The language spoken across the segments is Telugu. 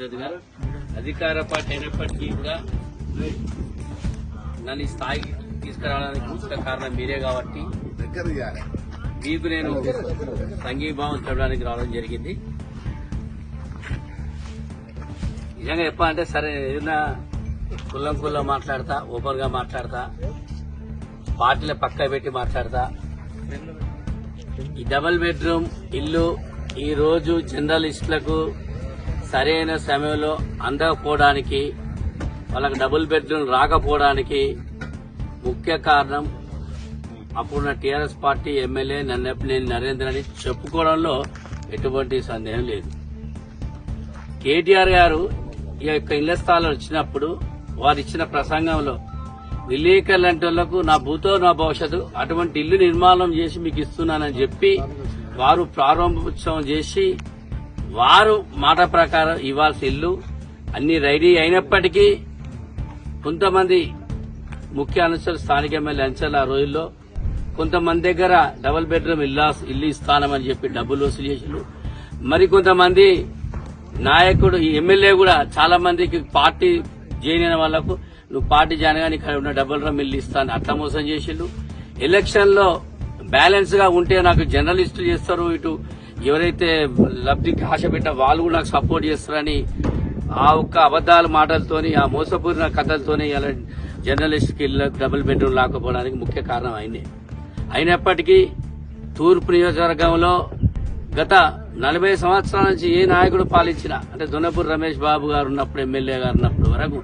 పద్ధతిగా అధికార పార్టీ అయినప్పటికీ కూడా నన్ను ఈ స్థాయికి తీసుకురావడానికి ముఖ్య కారణం మీరే కాబట్టి మీకు నేను సంఘీభావం చూడడానికి రావడం జరిగింది. నిజంగా చెప్పాలంటే సరే ఏదైనా కుల్లం మాట్లాడతా, ఓపెన్ గా మాట్లాడతా, పార్టీల పక్క పెట్టి మాట్లాడతా. ఈ డబుల్ బెడ్రూమ్ ఇల్లు ఈ రోజు జర్నలిస్టులకు సరైన సమయంలో అందకపోవడానికి, వాళ్ళకి డబుల్ బెడ్రూమ్ రాకపోవడానికి ముఖ్య కారణం అప్పుడున్న TRS party MLA Nannapaneni Narendra అని చెప్పుకోవడంలో ఎటువంటి సందేహం లేదు. కేటీఆర్ గారు ఈ యొక్క ఇళ్ల స్థలాలు వచ్చినప్పుడు వారు ఇచ్చిన ప్రసంగంలో విలేకరులంటోళ్లకు నా భూతో నా భవిష్యత్తు అటువంటి ఇల్లు నిర్మాణం చేసి మీకు ఇస్తున్నానని చెప్పి వారు ప్రారంభోత్సవం చేసి వారు మాట ప్రకారం ఇవ్వాల్సిన ఇల్లు అన్ని రెడీ అయినప్పటికీ కొంతమంది ముఖ్య అనుచరులు స్థానిక ఎమ్మెల్యే అంచల్ ఆ రోజుల్లో కొంతమంది దగ్గర డబుల్ బెడ్రూమ్ ఇల్లు ఇస్తానమని చెప్పి డబ్బులు వసూలు చేసిండు. మరికొంతమంది నాయకుడు ఈ ఎమ్మెల్యే కూడా చాలా మందికి పార్టీ జాయిన్ అయిన వాళ్లకు నువ్వు పార్టీ జాయిన్ గా ఇక్కడ ఉన్న డబుల్ రూమ్ ఇల్లు ఇస్తాను అట్లా మోసం చేసిండు. ఎలక్షన్ లో బ్యాలెన్స్ గా ఉంటే నాకు జర్నలిస్టులు చేస్తారు, ఇటు ఎవరైతే లబ్ధికి ఆశ పెట్టా వాళ్ళు కూడా నాకు సపోర్ట్ చేస్తారని ఆ ఒక్క అబద్దాల మాటలతోని ఆ మోసపూరిన కథలతోని ఇలా జర్నలిస్ట్ ఇల్లు డబుల్ బెడ్రూమ్ లాకపోవడానికి ముఖ్య కారణం ఆయనే. అయినప్పటికీ తూర్పు నియోజకవర్గంలో గత 40 సంవత్సరాల నుంచి ఏ నాయకుడు పాలించినా అంటే దొన్నపూర్ రమేష్ బాబు గారు ఉన్నప్పుడు ఎమ్మెల్యే గారు ఉన్నప్పుడు వరకు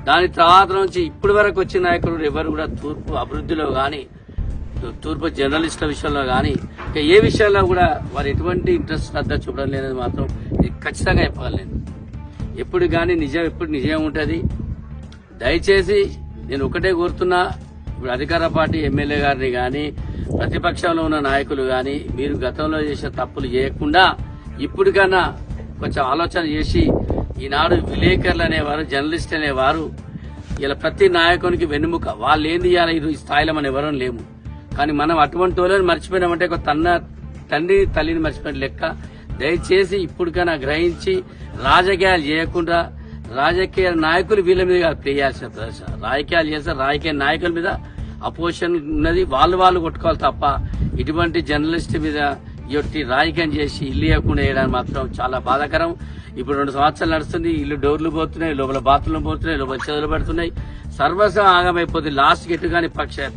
దాని తర్వాత నుంచి ఇప్పటి వరకు వచ్చిన నాయకులు ఎవరు కూడా తూర్పు అభివృద్ధిలో గాని తూర్పు జర్నలిస్టుల విషయంలో గాని ఏ విషయంలో కూడా వారు ఎటువంటి ఇంట్రెస్ట్ శ్రద్ధ చూపడం లేదని మాత్రం ఖచ్చితంగా చెప్పగలను. ఎప్పుడు గాని నిజం ఎప్పుడు నిజం ఉంటది. దయచేసి నేను ఒకటే కోరుతున్నా, ఇప్పుడు అధికార పార్టీ ఎమ్మెల్యే గారిని గాని ప్రతిపక్షంలో ఉన్న నాయకులు గాని మీరు గతంలో చేసిన తప్పులు చేయకుండా ఇప్పటికన్నా కొంచెం ఆలోచన చేసి ఈనాడు విలేకరులు అనేవారు జర్నలిస్ట్ అనేవారు ఇలా ప్రతి నాయకునికి వెన్నుముక వాళ్ళు ఏం చేయాలి ఈ స్థాయిలో మనం ఎవరూ లేము. కానీ మనం అటువంటి వాళ్ళని మర్చిపోయినామంటే ఒక తండ్రి తల్లిని మర్చిపోయిన లెక్క. దయచేసి ఇప్పటికైనా గ్రహించి రాజకీయాలు చేయకుండా రాజకీయ నాయకులు వీళ్ళ మీద చేయాల్సిన ప్రదర్శన రాజకీయాలు చేస్తే రాజకీయ నాయకుల మీద అపోజిషన్ ఉన్నది, వాళ్ళు కొట్టుకోవాలి తప్ప ఇటువంటి జర్నలిస్ట్ మీద ఇట్టి రాజకీయం చేసి ఇల్లు ఇవ్వకుండా వేయడానికి మాత్రం చాలా బాధాకరం. ఇప్పుడు 2 సంవత్సరాలు నడుస్తుంది, ఇల్లు డోర్లు పోతున్నాయి, లోపల బాత్రూమ్లు పోతున్నాయి, లోపల చెదలు పడుతున్నాయి, సర్వస్వం ఆగమైపోతుంది. లాస్ట్ కి ఎటు కానీ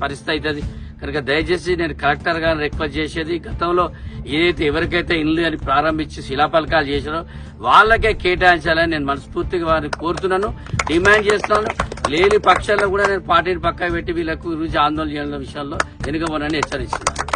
పరిస్థితి అవుతుంది. కనుక దయచేసి నేను కలెక్టర్ గారిని రిక్వెస్ట్ చేసేది గతంలో ఏదైతే ఎవరికైతే ఇల్లు అని ప్రారంభించి శిలాఫలకాలు చేశారో వాళ్ళకే కేటాయించాలని నేను మనస్ఫూర్తిగా వారిని కోరుతున్నాను, డిమాండ్ చేస్తున్నాను. లేని పక్షాల్లో కూడా నేను పార్టీని పక్కన పెట్టి వీళ్ళకు గురించి ఆందోళన చేయడం విషయంలో వెనుకబోనని హెచ్చరిస్తున్నాను.